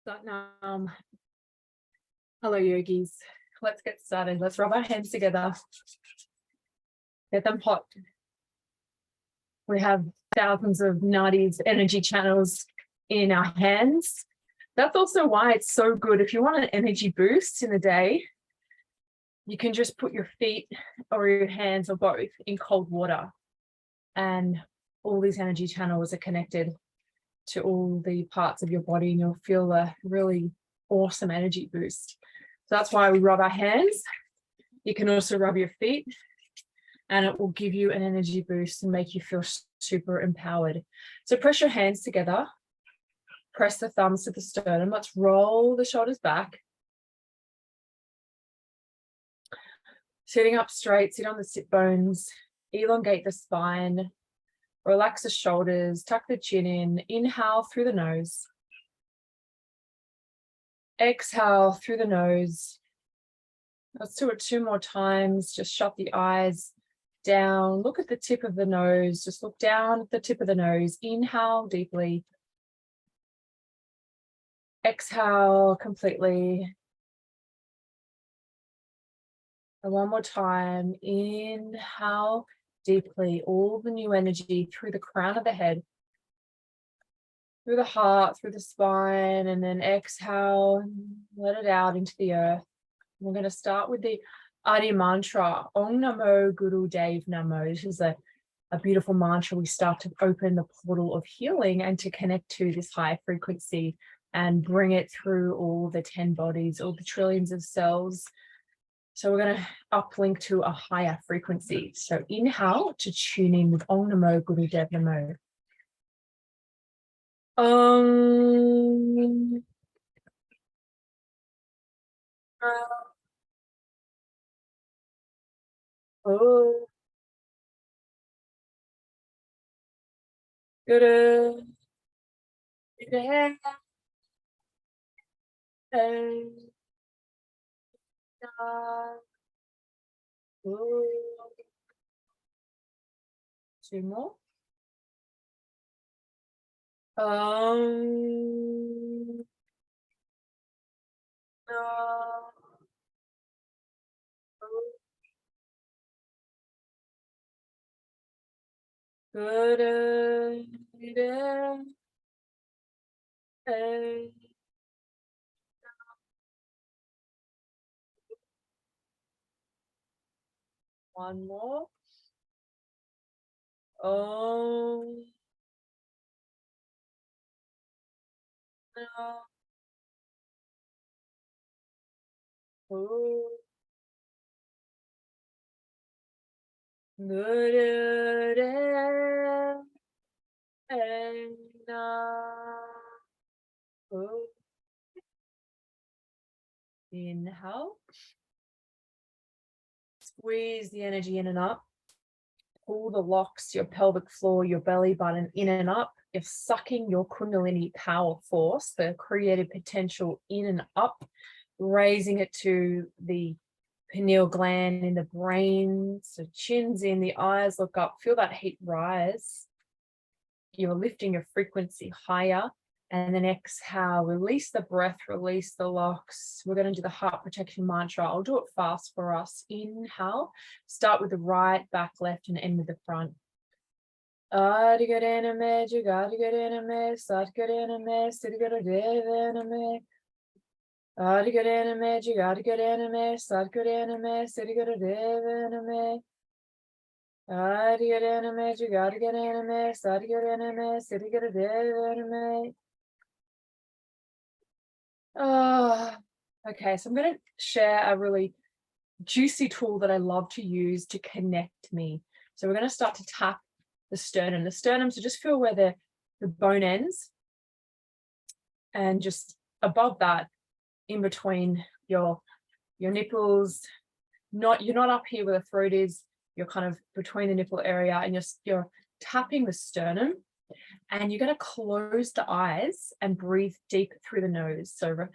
Satnam. Hello, yogis. Let's get started. Let's rub our hands together. Get them hot. We have thousands of nadis, energy channels in our hands. That's also why it's so good. If you want an energy boost in the day, you can just put your feet or your hands or both in cold water, and all these energy channels are connected to all the parts of your body, and you'll feel a really awesome energy boost. So that's why we rub our hands. You can also rub your feet, and it will give you an energy boost and make you feel super empowered. So press your hands together, press the thumbs to the sternum. Let's roll the shoulders back. Sitting up straight, sit on the sit bones, elongate the spine, relax the shoulders, tuck the chin in, inhale through the nose. Exhale through the nose. Let's do it 2 more times. Just shut the eyes down. Look at the tip of the nose. Just look down at the tip of the nose. Inhale deeply. Exhale completely. And 1 more time. Inhale deeply. All the new energy through the crown of the head, through the heart, through the spine, and then exhale, let it out into the earth. We're going to start with the Adi mantra, Om Namo Guru Dev Namo. This is a beautiful mantra. We start to open the portal of healing and to connect to this high frequency and bring it through all the 10 bodies, all the trillions of cells. So we're going to uplink to a higher frequency. So inhale to tune in with Om Namo Guru Dev Namo. Om. Oh. Guru. Dev. Oh. 2 more. Good. One more. Oh. Good. Inhale. Squeeze the energy in and up. Pull the locks, your pelvic floor, your belly button in and up. You're sucking your Kundalini power force, the creative potential in and up, raising it to the pineal gland in the brain. So chin's in, the eyes look up, feel that heat rise. You're lifting your frequency higher. And then exhale, release the breath, release the locks. We're going to do the heart protection mantra. I'll do it fast for us. Inhale, start with the right, back, left, and end with the front. Adigadaname, jugadigadaname, satgadaname, siddhagadaname. Adigadaname, jugadigadaname, satgadaname, siddhagadaname. Adigadaname, jugadigadaname, satgadaname, siddhagadaname. Oh, okay, so I'm going to share a really juicy tool that I love to use to connect me. So we're going to start to tap the sternum. The sternum, so just feel where the bone ends, and just above that, in between your nipples. You're not up here where the throat is. You're kind of between the nipple area, and you're tapping the sternum. And you're going to close the eyes and breathe deep through the nose. So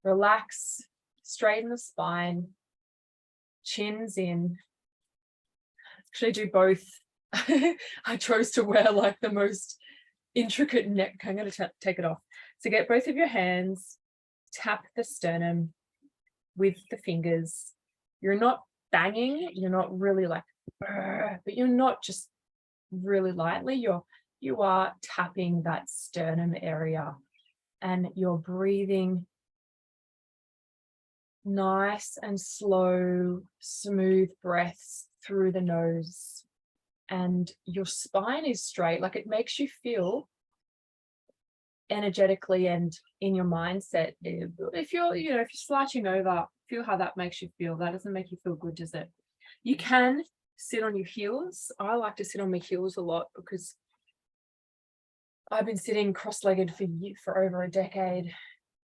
relax, straighten the spine, chin's in. Actually do both. I chose to wear like the most intricate neck. I'm going to take it off. So get both of your hands tap the sternum with the fingers. You're not banging, you're not really like, but you're not just really lightly, you are tapping that sternum area, and you're breathing nice and slow, smooth breaths through the nose, and your spine is straight. Like, it makes you feel energetically and in your mindset. If you're slouching over, feel how that makes you feel. That doesn't make you feel good, does it? You can sit on your heels. I like to sit on my heels a lot because I've been sitting cross-legged for over a decade,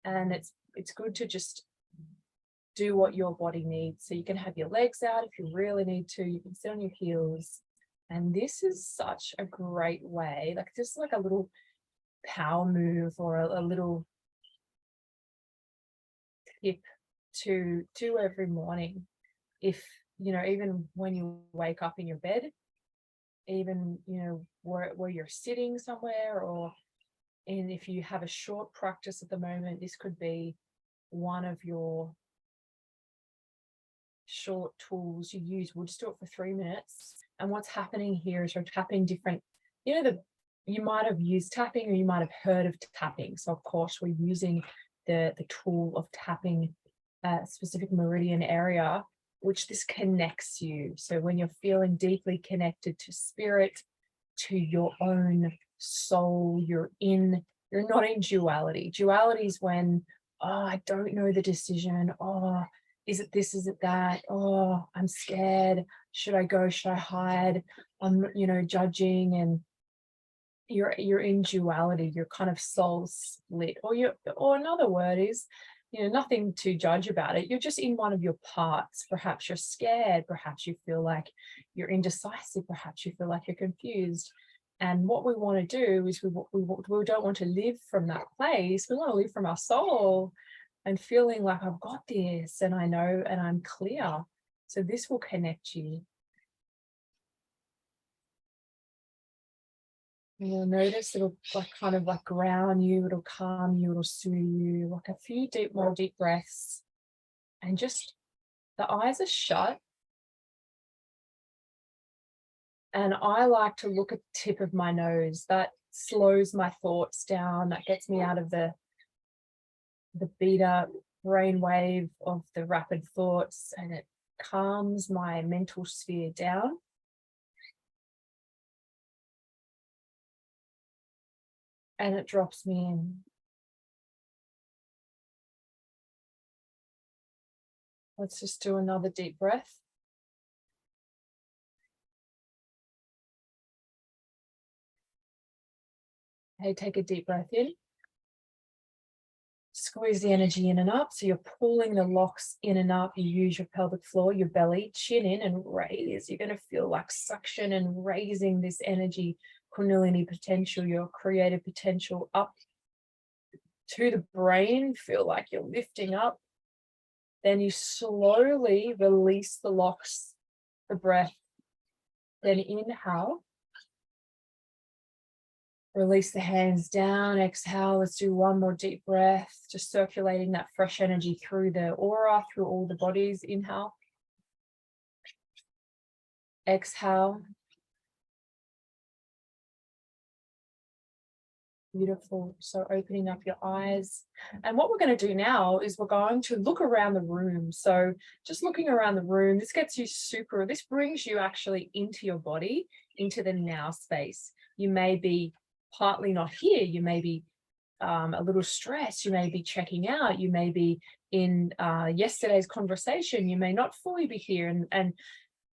and it's good to just do what your body needs. So you can have your legs out if you really need to. You can sit on your heels, and this is such a great way, like just like a little power move or a little tip to do every morning. If even when you wake up in your bed, even where you're sitting somewhere, and if you have a short practice at the moment, this could be one of your short tools you use. We'll just do it for 3 minutes. And what's happening here is you're tapping different, you might have used tapping, or you might have heard of tapping. So of course we're using the tool of tapping a specific meridian area, which this connects you. So when you're feeling deeply connected to spirit, to your own soul, you're not in duality. Duality is when, I don't know the decision. Is it this? Is it that? I'm scared. Should I go? Should I hide? I'm, judging, and you're in duality. You're kind of soul split, or another word is, nothing to judge about it. You're just in one of your parts. Perhaps you're scared. Perhaps you feel like you're indecisive. Perhaps you feel like you're confused. And what we want to do is we don't want to live from that place. We want to live from our soul and feeling like, I've got this, and I know, and I'm clear. So this will connect you. You'll notice it'll kind of ground you, it'll calm you, it'll soothe you. Like a few more deep breaths, and just the eyes are shut. And I like to look at the tip of my nose. That slows my thoughts down. That gets me out of the beta brain wave of the rapid thoughts, and it calms my mental sphere down. And it drops me in. Let's just do another deep breath. Hey, take a deep breath in. Squeeze the energy in and up. So you're pulling the locks in and up. You use your pelvic floor, your belly, chin in, and raise. You're going to feel like suction and raising this energy, Kundalini potential, your creative potential, up to the brain. Feel like you're lifting up. Then you slowly release the locks, the breath. Then inhale. Release the hands down, exhale. Let's do one more deep breath, just circulating that fresh energy through the aura, through all the bodies. Inhale. Exhale. Beautiful. So opening up your eyes. And what we're going to do now is we're going to look around the room. So just looking around the room, this brings you actually into your body, into the now space. You may be partly not here. You may be a little stressed. You may be checking out. You may be in yesterday's conversation. You may not fully be here. And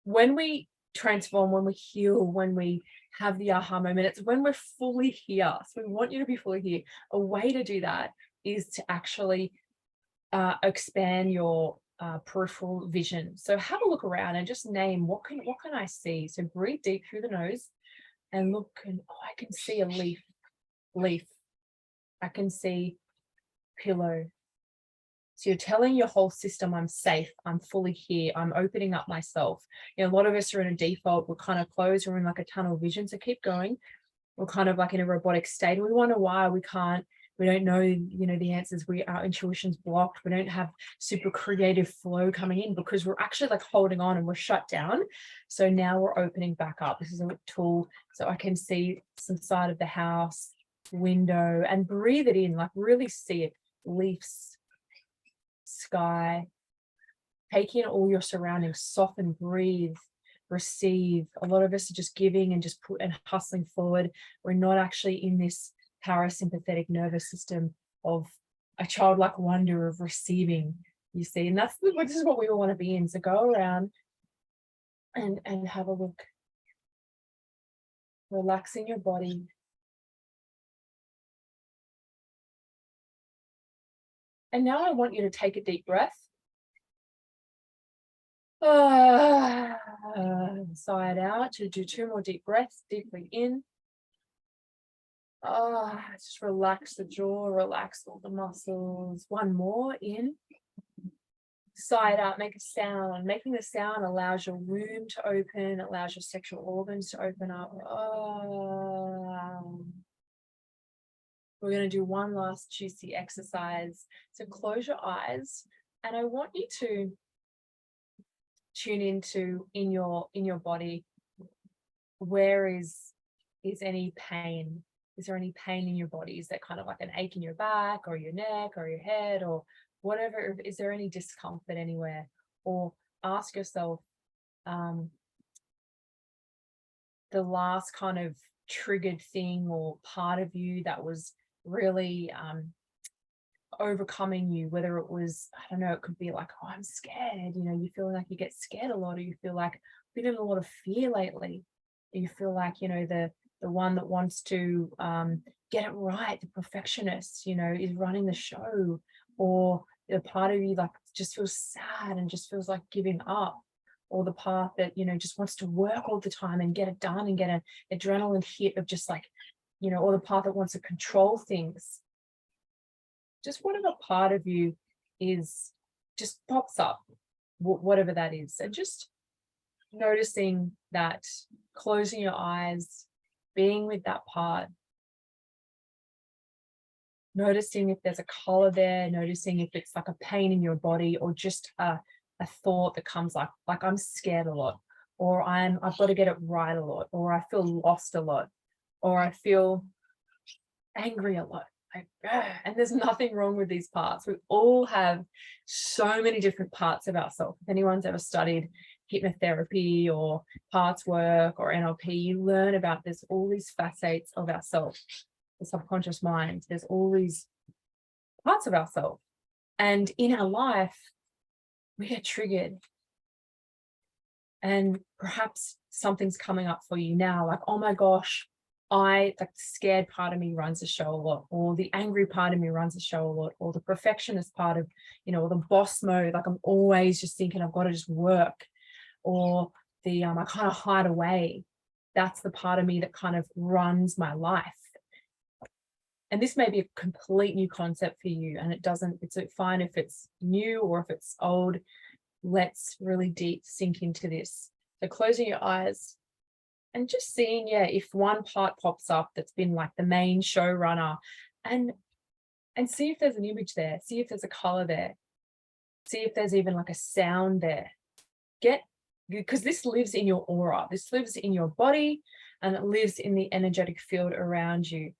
when we transform, when we heal, when we have the aha moment, it's when we're fully here. So we want you to be fully here. A way to do that is to actually expand your peripheral vision. So have a look around and just name, what can I see? So breathe deep through the nose and look, and I can see a leaf. I can see pillow. So you're telling your whole system, I'm safe, I'm fully here, I'm opening up myself. A lot of us are in a default, we're kind of closed, we're in like a tunnel vision. So keep going. We're kind of like in a robotic state. We wonder why we can't We don't know, the answers. Our intuition's blocked. We don't have super creative flow coming in because we're actually like holding on and we're shut down. So now we're opening back up. This is a tool so I can see some side of the house, window, and breathe it in, like really see it. Leaves, sky, take in all your surroundings, soften, breathe, receive. A lot of us are just giving and just hustling forward. We're not actually in this parasympathetic nervous system of a childlike wonder of receiving, you see. And this is what we all want to be in. So go around and have a look. Relaxing your body. And now I want you to take a deep breath. Sigh it out. To do 2 more deep breaths, deeply in. Just relax the jaw, relax all the muscles. 1 more in. Sigh it out, make a sound. Making the sound allows your womb to open, allows your sexual organs to open up. We're going to do 1 last juicy exercise. So close your eyes, and I want you to tune into in your body. Where is any pain? Is there any pain in your body? Is that kind of like an ache in your back or your neck or your head or whatever? Is there any discomfort anywhere? Or ask yourself, the last kind of triggered thing or part of you that was really overcoming you, whether it was, I don't know, it could be like, oh, I'm scared, you feel like you get scared a lot, or you feel like I've been in a lot of fear lately. You feel like, the one that wants to get it right, the perfectionist, is running the show, or the part of you like just feels sad and just feels like giving up, or the part that, just wants to work all the time and get it done and get an adrenaline hit of just like, or the part that wants to control things. Just whatever part of you is, just pops up, whatever that is. And just noticing that, closing your eyes, being with that part, noticing if there's a color there, noticing if it's like a pain in your body, or just a thought that comes like I'm scared a lot, or I've got to get it right a lot, or I feel lost a lot, or I feel angry a lot. And there's nothing wrong with these parts. We all have so many different parts of ourselves. If anyone's ever studied hypnotherapy or parts work or NLP, you learn about there's all these facets of ourselves, the subconscious mind. There's all these parts of ourselves. And in our life, we get triggered. And perhaps something's coming up for you now, like, oh my gosh, the scared part of me runs the show a lot, or the angry part of me runs the show a lot, or the perfectionist part of, or the boss mode, like I'm always just thinking I've got to just work, or the I kind of hide away. That's the part of me that kind of runs my life. And this may be a complete new concept for you, and it's fine if it's new or if it's old. Let's really deep sink into this. So closing your eyes and just seeing, if one part pops up that's been like the main showrunner, and see if there's an image there, see if there's a color there, see if there's even like a sound there. Because this lives in your aura, this lives in your body, and it lives in the energetic field around you.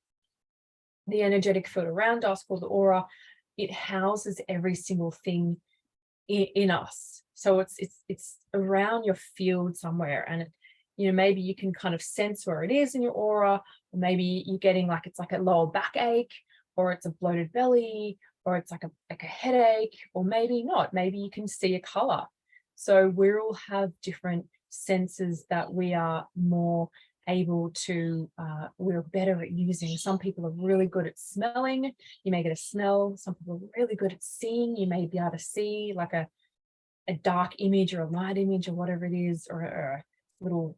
The energetic field around us, called the aura, it houses every single thing in us. So it's around your field somewhere, and maybe you can kind of sense where it is in your aura, or maybe you're getting like, it's like a lower backache, or it's a bloated belly, or it's like a headache, or maybe not. Maybe you can see a color. So we all have different senses that we are more able to, we're better at using. Some people are really good at smelling. You may get a smell. Some people are really good at seeing. You may be able to see like a dark image or a light image or whatever it is, or a little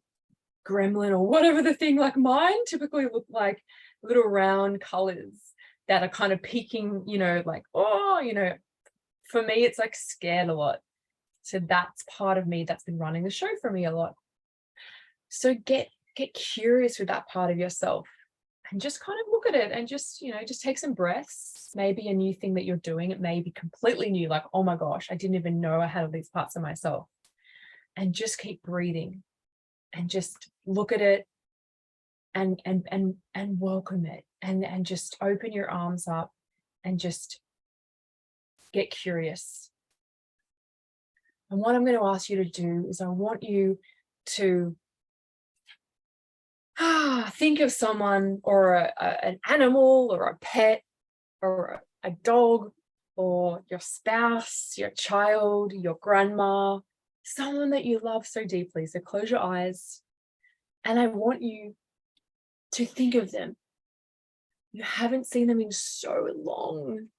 gremlin or whatever the thing. Like mine typically look like little round colors that are kind of peeking, like, for me, it's like scared a lot. So that's part of me that's been running the show for me a lot. So get curious with that part of yourself. And just kind of look at it and just, just take some breaths. Maybe a new thing that you're doing, it may be completely new, like, oh my gosh, I didn't even know I had all these parts of myself. And just keep breathing and just look at it and welcome it, and just open your arms up and just get curious. And what I'm going to ask you to do is I want you to think of someone, or an animal, or a pet, or a dog, or your spouse, your child, your grandma, someone that you love so deeply. So close your eyes, and I want you to think of them. You haven't seen them in so long,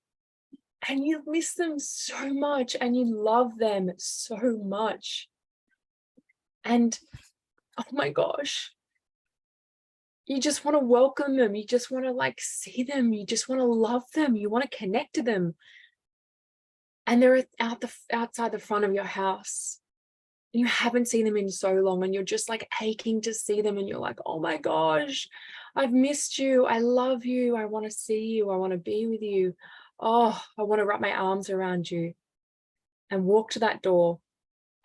and you miss them so much, and you love them so much. And oh my gosh, you just want to welcome them. You just want to see them. You just want to love them. You want to connect to them. And they're outside the front of your house. You haven't seen them in so long, and you're just aching to see them, and you're like, oh my gosh, I've missed you. I love you. I want to see you. I want to be with you. Oh, I want to wrap my arms around you and walk to that door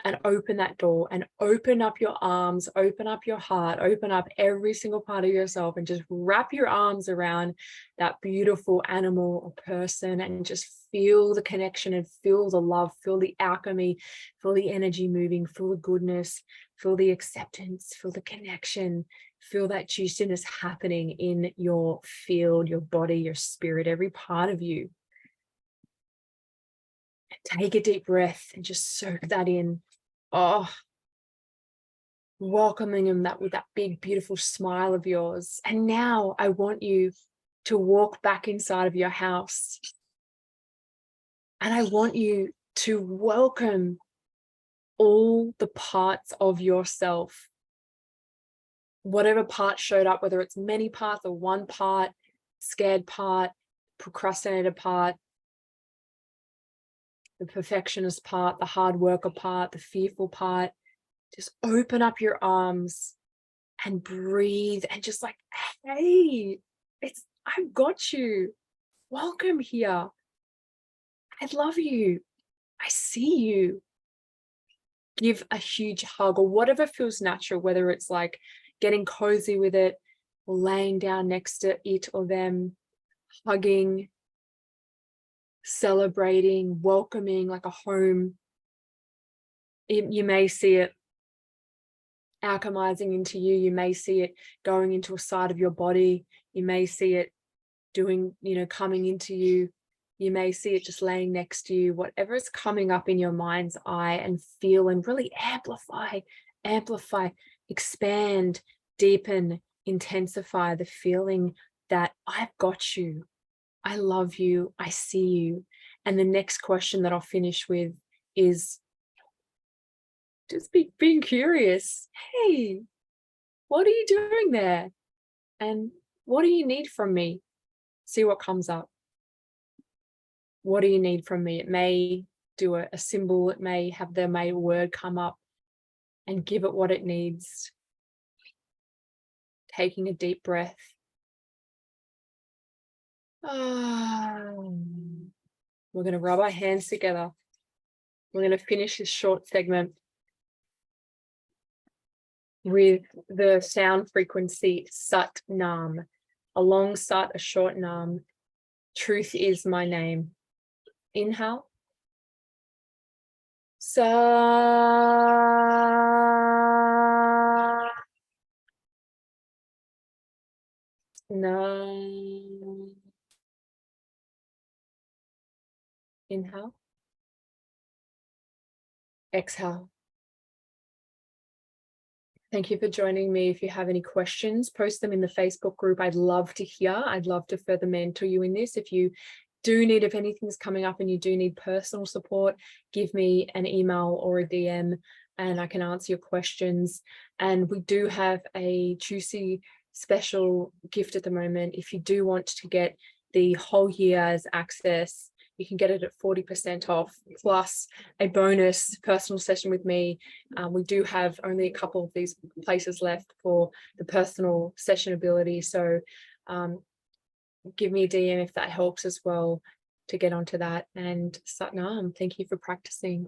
and open that door and open up your arms, open up your heart, open up every single part of yourself, and just wrap your arms around that beautiful animal or person, and just feel the connection and feel the love, feel the alchemy, feel the energy moving, feel the goodness, feel the acceptance, feel the connection, feel that juiciness happening in your field, your body, your spirit, every part of you. Take a deep breath and just soak that in. Oh, welcoming them with that big, beautiful smile of yours. And now I want you to walk back inside of your house. And I want you to welcome all the parts of yourself. Whatever part showed up, whether it's many parts or one part, scared part, procrastinator part, the perfectionist part, the hard worker part, the fearful part. Just open up your arms and breathe, and just hey, I've got you. Welcome here. I love you. I see you. Give a huge hug, or whatever feels natural, whether it's getting cozy with it, or laying down next to it or them, hugging, celebrating, welcoming like a home. You may see it alchemizing into you. You may see it going into a side of your body. You may see it doing, coming into you. You may see it just laying next to you. Whatever is coming up in your mind's eye, and feel and really amplify, expand, deepen, intensify the feeling that I've got you. I love you. I see you. And the next question that I'll finish with is just being curious. Hey, what are you doing there? And what do you need from me? See what comes up. What do you need from me? It may do a symbol. It may have a word come up, and give it what it needs. Taking a deep breath. We're going to rub our hands together. We're going to finish this short segment with the sound frequency Sat Nam. A long Sat, a short Nam. Truth is my name. Inhale. Sa. Nam. Inhale. Exhale. Thank you for joining me. If you have any questions, post them in the Facebook group. I'd love to hear. I'd love to further mentor you in this. If you do need, if anything's coming up and you do need personal support, give me an email or a DM and I can answer your questions. And we do have a juicy special gift at the moment. If you do want to get the whole year's access, you can get it at 40% off, plus a bonus personal session with me. We do have only a couple of these places left for the personal session ability. So give me a DM if that helps as well to get onto that. And Satnam, thank you for practicing.